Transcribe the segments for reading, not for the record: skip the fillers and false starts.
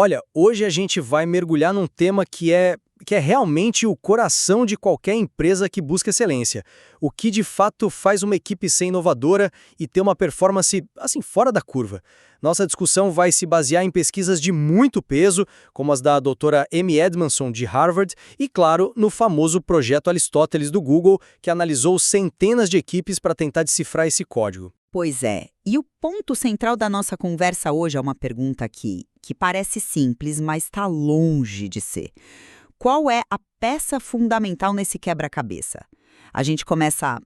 Olha, hoje a gente vai mergulhar num tema que é realmente o coração de qualquer empresa que busca excelência. O que de fato faz uma equipe ser inovadora e ter uma performance, assim, fora da curva. Nossa discussão vai se basear em pesquisas de muito peso, como as da doutora Amy Edmondson, de Harvard, e, claro, no famoso projeto Aristóteles do Google, que analisou centenas de equipes para tentar decifrar esse código. Pois é, e o ponto central da nossa conversa hoje é uma pergunta que parece simples, mas está longe de ser. Qual é a peça fundamental nesse quebra-cabeça? A gente começa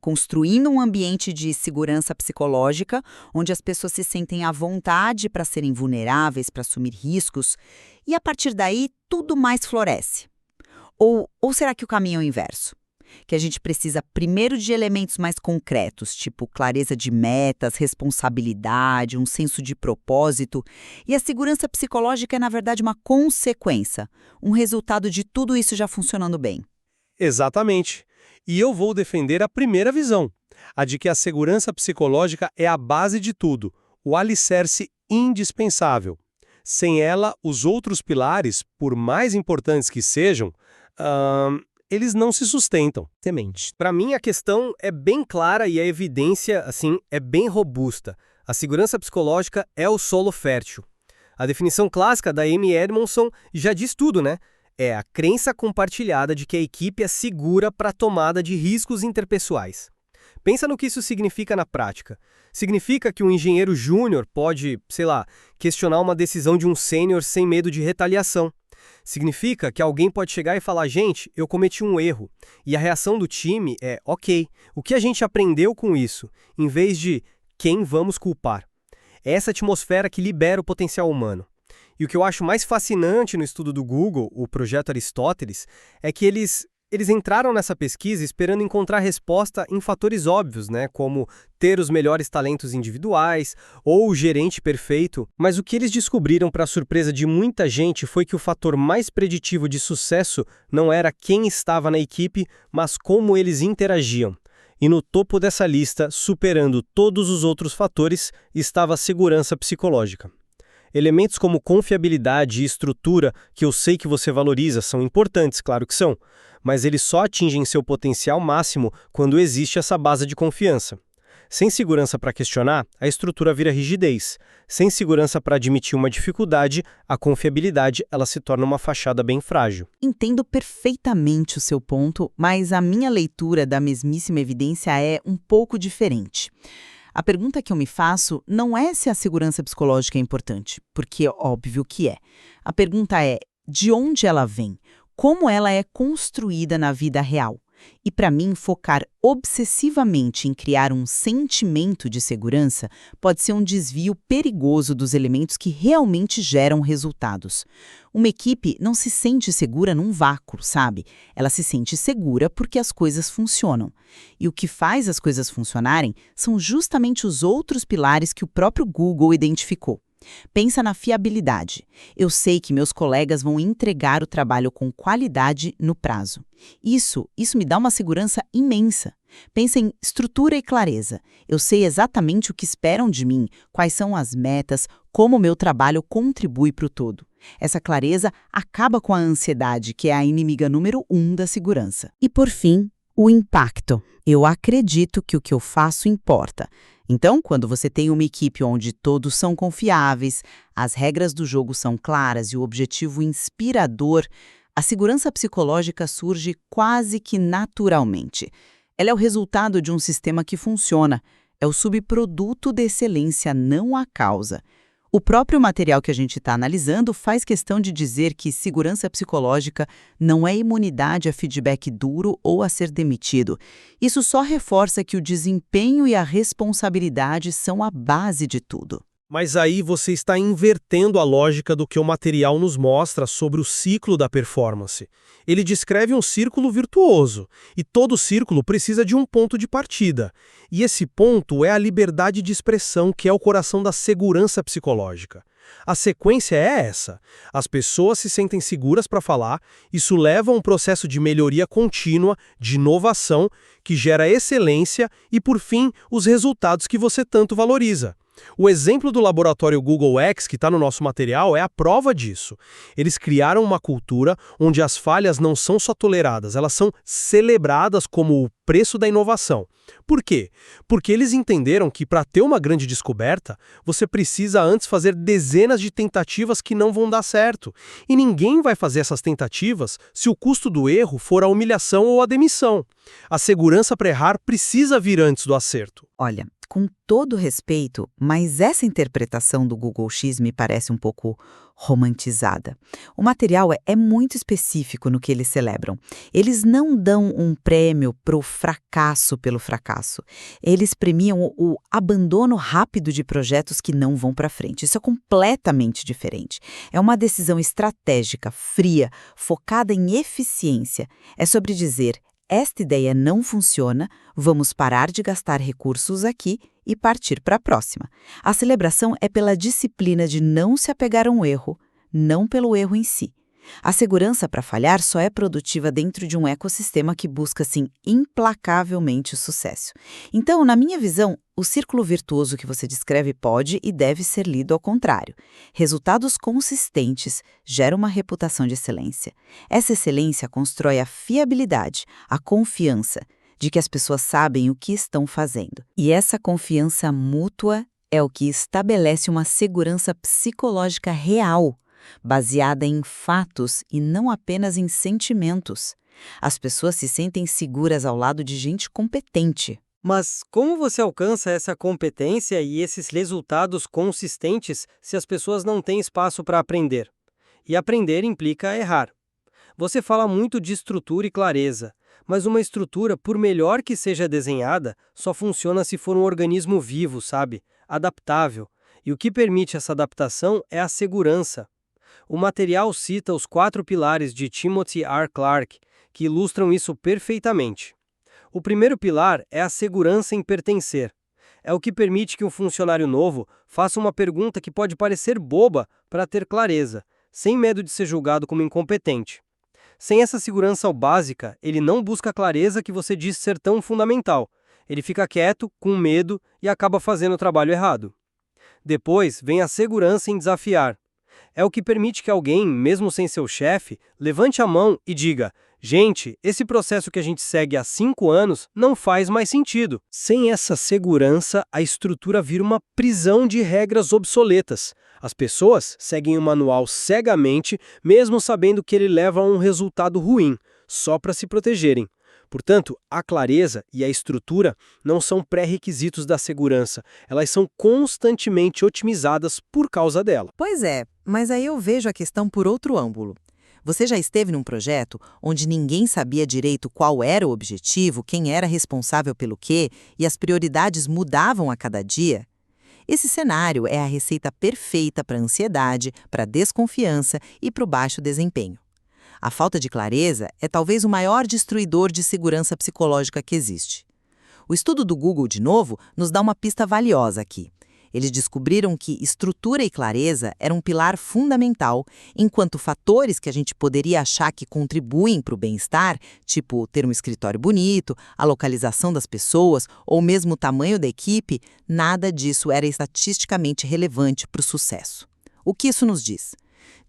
construindo um ambiente de segurança psicológica, onde as pessoas se sentem à vontade para serem vulneráveis, para assumir riscos, e a partir daí tudo mais floresce. Ou será que o caminho é o inverso? Que a gente precisa primeiro de elementos mais concretos, tipo clareza de metas, responsabilidade, um senso de propósito, e a segurança psicológica é, na verdade, uma consequência, um resultado de tudo isso já funcionando bem. Exatamente. E eu vou defender a primeira visão, a de que a segurança psicológica é a base de tudo, o alicerce indispensável. Sem ela, os outros pilares, por mais importantes que sejam, eles não se sustentam. Temente. Para mim, a questão é bem clara e a evidência, assim, é bem robusta. A segurança psicológica é o solo fértil. A definição clássica da Amy Edmondson já diz tudo, né? É a crença compartilhada de que a equipe é segura para a tomada de riscos interpessoais. Pensa no que isso significa na prática. Significa que um engenheiro júnior pode, sei lá, questionar uma decisão de um sênior sem medo de retaliação. Significa que alguém pode chegar e falar, gente, eu cometi um erro. E a reação do time é, ok, o que a gente aprendeu com isso? Em vez de, quem vamos culpar? É essa atmosfera que libera o potencial humano. E o que eu acho mais fascinante no estudo do Google, o projeto Aristóteles, é que eles entraram nessa pesquisa esperando encontrar resposta em fatores óbvios, né, como ter os melhores talentos individuais ou o gerente perfeito, mas o que eles descobriram para a surpresa de muita gente foi que o fator mais preditivo de sucesso não era quem estava na equipe, mas como eles interagiam. E no topo dessa lista, superando todos os outros fatores, estava a segurança psicológica. Elementos como confiabilidade e estrutura, que eu sei que você valoriza, são importantes, claro que são, mas eles só atingem seu potencial máximo quando existe essa base de confiança. Sem segurança para questionar, a estrutura vira rigidez. Sem segurança para admitir uma dificuldade, a confiabilidade ela se torna uma fachada bem frágil. Entendo perfeitamente o seu ponto, mas a minha leitura da mesmíssima evidência é um pouco diferente. A pergunta que eu me faço não é se a segurança psicológica é importante, porque é óbvio que é. A pergunta é, de onde ela vem? Como ela é construída na vida real? E para mim, focar obsessivamente em criar um sentimento de segurança pode ser um desvio perigoso dos elementos que realmente geram resultados. Uma equipe não se sente segura num vácuo, sabe? Ela se sente segura porque as coisas funcionam. E o que faz as coisas funcionarem são justamente os outros pilares que o próprio Google identificou. Pensa na fiabilidade. Eu sei que meus colegas vão entregar o trabalho com qualidade no prazo. Isso me dá uma segurança imensa. Pensa em estrutura e clareza. Eu sei exatamente o que esperam de mim, quais são as metas, como o meu trabalho contribui para o todo. Essa clareza acaba com a ansiedade, que é a inimiga número 1 da segurança. E por fim, o impacto. Eu acredito que o que eu faço importa. Então, quando você tem uma equipe onde todos são confiáveis, as regras do jogo são claras e o objetivo inspirador, a segurança psicológica surge quase que naturalmente. Ela é o resultado de um sistema que funciona, é o subproduto da excelência, não a causa. O próprio material que a gente está analisando faz questão de dizer que segurança psicológica não é imunidade a feedback duro ou a ser demitido. Isso só reforça que o desempenho e a responsabilidade são a base de tudo. Mas aí você está invertendo a lógica do que o material nos mostra sobre o ciclo da performance. Ele descreve um círculo virtuoso, e todo círculo precisa de um ponto de partida. E esse ponto é a liberdade de expressão, que é o coração da segurança psicológica. A sequência é essa. As pessoas se sentem seguras para falar, isso leva a um processo de melhoria contínua, de inovação, que gera excelência e, por fim, os resultados que você tanto valoriza. O exemplo do laboratório Google X, que está no nosso material, é a prova disso. Eles criaram uma cultura onde as falhas não são só toleradas, elas são celebradas como o preço da inovação. Por quê? Porque eles entenderam que para ter uma grande descoberta, você precisa antes fazer dezenas de tentativas que não vão dar certo. E ninguém vai fazer essas tentativas se o custo do erro for a humilhação ou a demissão. A segurança para errar precisa vir antes do acerto. Olha, com todo respeito, mas essa interpretação do Google X me parece um pouco romantizada. O material é muito específico no que eles celebram. Eles não dão um prêmio para o fracasso pelo fracasso. Eles premiam o abandono rápido de projetos que não vão para frente. Isso é completamente diferente. É uma decisão estratégica, fria, focada em eficiência. É sobre dizer: esta ideia não funciona, vamos parar de gastar recursos aqui e partir para a próxima. A celebração é pela disciplina de não se apegar a um erro, não pelo erro em si. A segurança para falhar só é produtiva dentro de um ecossistema que busca, assim, implacavelmente o sucesso. Então, na minha visão, o círculo virtuoso que você descreve pode e deve ser lido ao contrário. Resultados consistentes geram uma reputação de excelência. Essa excelência constrói a fiabilidade, a confiança de que as pessoas sabem o que estão fazendo. E essa confiança mútua é o que estabelece uma segurança psicológica real, baseada em fatos e não apenas em sentimentos. As pessoas se sentem seguras ao lado de gente competente. Mas como você alcança essa competência e esses resultados consistentes se as pessoas não têm espaço para aprender? E aprender implica errar. Você fala muito de estrutura e clareza, mas uma estrutura, por melhor que seja desenhada, só funciona se for um organismo vivo, sabe? Adaptável. E o que permite essa adaptação é a segurança. O material cita os 4 pilares de Timothy R. Clark, que ilustram isso perfeitamente. O primeiro pilar é a segurança em pertencer. É o que permite que um funcionário novo faça uma pergunta que pode parecer boba para ter clareza, sem medo de ser julgado como incompetente. Sem essa segurança básica, ele não busca a clareza que você diz ser tão fundamental. Ele fica quieto, com medo e acaba fazendo o trabalho errado. Depois vem a segurança em desafiar. É o que permite que alguém, mesmo sem seu chefe, levante a mão e diga: gente, esse processo que a gente segue há 5 anos não faz mais sentido. Sem essa segurança, a estrutura vira uma prisão de regras obsoletas. As pessoas seguem o manual cegamente, mesmo sabendo que ele leva a um resultado ruim, só para se protegerem. Portanto, a clareza e a estrutura não são pré-requisitos da segurança, elas são constantemente otimizadas por causa dela. Pois é, mas aí eu vejo a questão por outro ângulo. Você já esteve num projeto onde ninguém sabia direito qual era o objetivo, quem era responsável pelo quê, e as prioridades mudavam a cada dia? Esse cenário é a receita perfeita para a ansiedade, para a desconfiança e para o baixo desempenho. A falta de clareza é talvez o maior destruidor de segurança psicológica que existe. O estudo do Google, de novo, nos dá uma pista valiosa aqui. Eles descobriram que estrutura e clareza eram um pilar fundamental, enquanto fatores que a gente poderia achar que contribuem para o bem-estar, tipo ter um escritório bonito, a localização das pessoas ou mesmo o tamanho da equipe, nada disso era estatisticamente relevante para o sucesso. O que isso nos diz?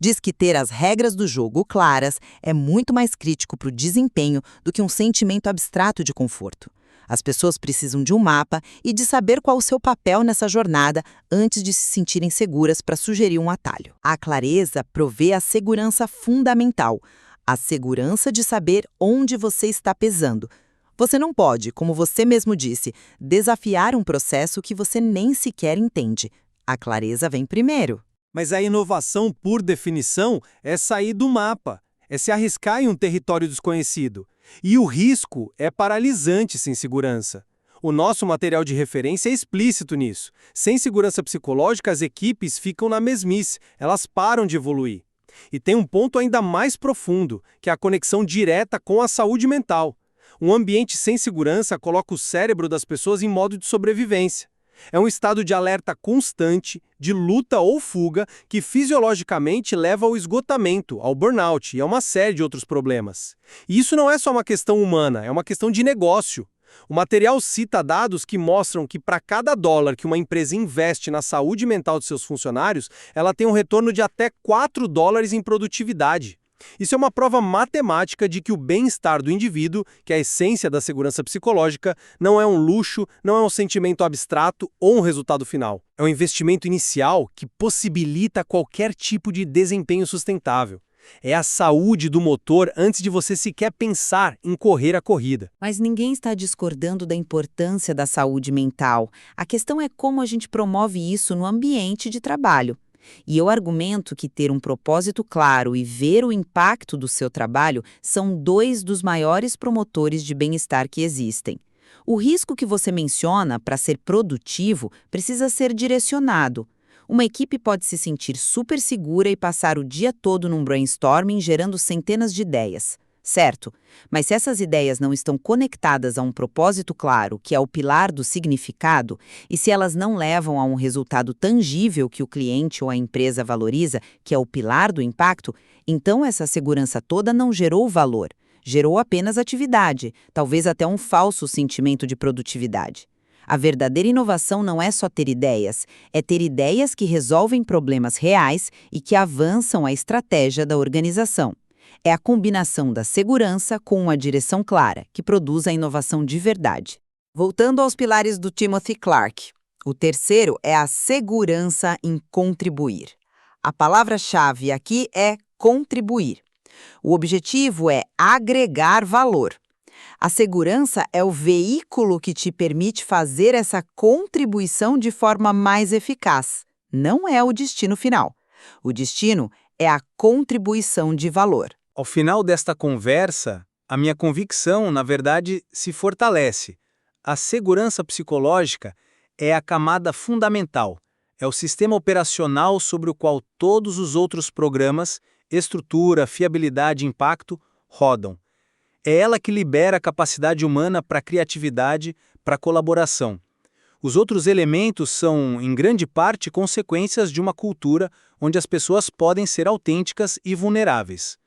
Diz que ter as regras do jogo claras é muito mais crítico para o desempenho do que um sentimento abstrato de conforto. As pessoas precisam de um mapa e de saber qual o seu papel nessa jornada antes de se sentirem seguras para sugerir um atalho. A clareza provê a segurança fundamental, a segurança de saber onde você está pesando. Você não pode, como você mesmo disse, desafiar um processo que você nem sequer entende. A clareza vem primeiro. Mas a inovação, por definição, é sair do mapa, é se arriscar em um território desconhecido. E o risco é paralisante sem segurança. O nosso material de referência é explícito nisso. Sem segurança psicológica, as equipes ficam na mesmice, elas param de evoluir. E tem um ponto ainda mais profundo, que é a conexão direta com a saúde mental. Um ambiente sem segurança coloca o cérebro das pessoas em modo de sobrevivência. É um estado de alerta constante, de luta ou fuga, que fisiologicamente leva ao esgotamento, ao burnout e a uma série de outros problemas. E isso não é só uma questão humana, é uma questão de negócio. O material cita dados que mostram que para cada dólar que uma empresa investe na saúde mental de seus funcionários, ela tem um retorno de até 4 dólares em produtividade. Isso é uma prova matemática de que o bem-estar do indivíduo, que é a essência da segurança psicológica, não é um luxo, não é um sentimento abstrato ou um resultado final. É um investimento inicial que possibilita qualquer tipo de desempenho sustentável. É a saúde do motor antes de você sequer pensar em correr a corrida. Mas ninguém está discordando da importância da saúde mental. A questão é como a gente promove isso no ambiente de trabalho. E eu argumento que ter um propósito claro e ver o impacto do seu trabalho são dois dos maiores promotores de bem-estar que existem. O risco que você menciona para ser produtivo precisa ser direcionado. Uma equipe pode se sentir super segura e passar o dia todo num brainstorming gerando centenas de ideias. Certo, mas se essas ideias não estão conectadas a um propósito claro, que é o pilar do significado, e se elas não levam a um resultado tangível que o cliente ou a empresa valoriza, que é o pilar do impacto, então essa segurança toda não gerou valor, gerou apenas atividade, talvez até um falso sentimento de produtividade. A verdadeira inovação não é só ter ideias, é ter ideias que resolvem problemas reais e que avançam a estratégia da organização. É a combinação da segurança com uma direção clara, que produz a inovação de verdade. Voltando aos pilares do Timothy Clark, o terceiro é a segurança em contribuir. A palavra-chave aqui é contribuir. O objetivo é agregar valor. A segurança é o veículo que te permite fazer essa contribuição de forma mais eficaz. Não é o destino final. O destino é a contribuição de valor. Ao final desta conversa, a minha convicção, na verdade, se fortalece. A segurança psicológica é a camada fundamental, é o sistema operacional sobre o qual todos os outros programas, estrutura, fiabilidade e impacto, rodam. É ela que libera a capacidade humana para a criatividade, para a colaboração. Os outros elementos são, em grande parte, consequências de uma cultura onde as pessoas podem ser autênticas e vulneráveis.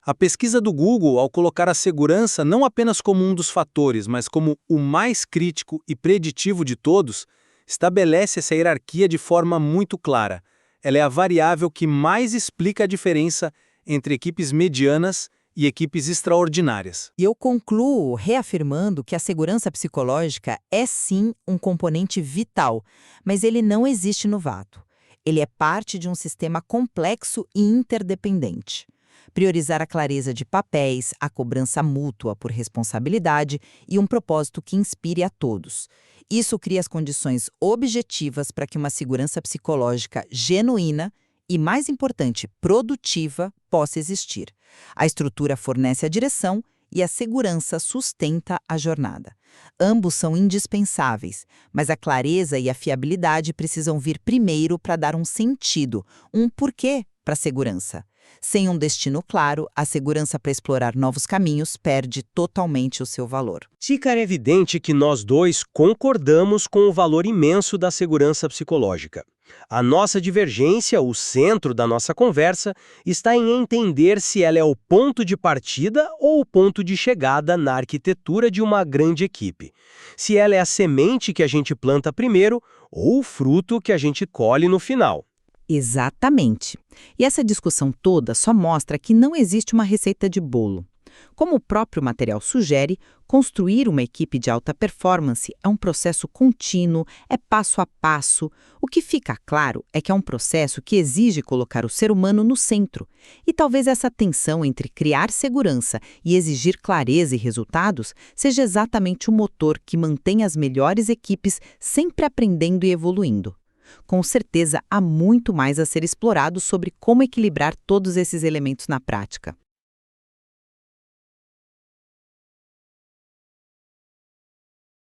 A pesquisa do Google, ao colocar a segurança não apenas como um dos fatores, mas como o mais crítico e preditivo de todos, estabelece essa hierarquia de forma muito clara. Ela é a variável que mais explica a diferença entre equipes medianas e equipes extraordinárias. E eu concluo reafirmando que a segurança psicológica é sim um componente vital, mas ele não existe no vácuo. Ele é parte de um sistema complexo e interdependente. Priorizar a clareza de papéis, a cobrança mútua por responsabilidade e um propósito que inspire a todos. Isso cria as condições objetivas para que uma segurança psicológica genuína e, mais importante, produtiva possa existir. A estrutura fornece a direção e a segurança sustenta a jornada. Ambos são indispensáveis, mas a clareza e a fiabilidade precisam vir primeiro para dar um sentido, um porquê para a segurança. Sem um destino claro, a segurança para explorar novos caminhos perde totalmente o seu valor. Fica evidente que nós dois concordamos com o valor imenso da segurança psicológica. A nossa divergência, o centro da nossa conversa, está em entender se ela é o ponto de partida ou o ponto de chegada na arquitetura de uma grande equipe. Se ela é a semente que a gente planta primeiro ou o fruto que a gente colhe no final. Exatamente. E essa discussão toda só mostra que não existe uma receita de bolo. Como o próprio material sugere, construir uma equipe de alta performance é um processo contínuo, é passo a passo. O que fica claro é que é um processo que exige colocar o ser humano no centro. E talvez essa tensão entre criar segurança e exigir clareza e resultados seja exatamente o motor que mantém as melhores equipes sempre aprendendo e evoluindo. Com certeza, há muito mais a ser explorado sobre como equilibrar todos esses elementos na prática.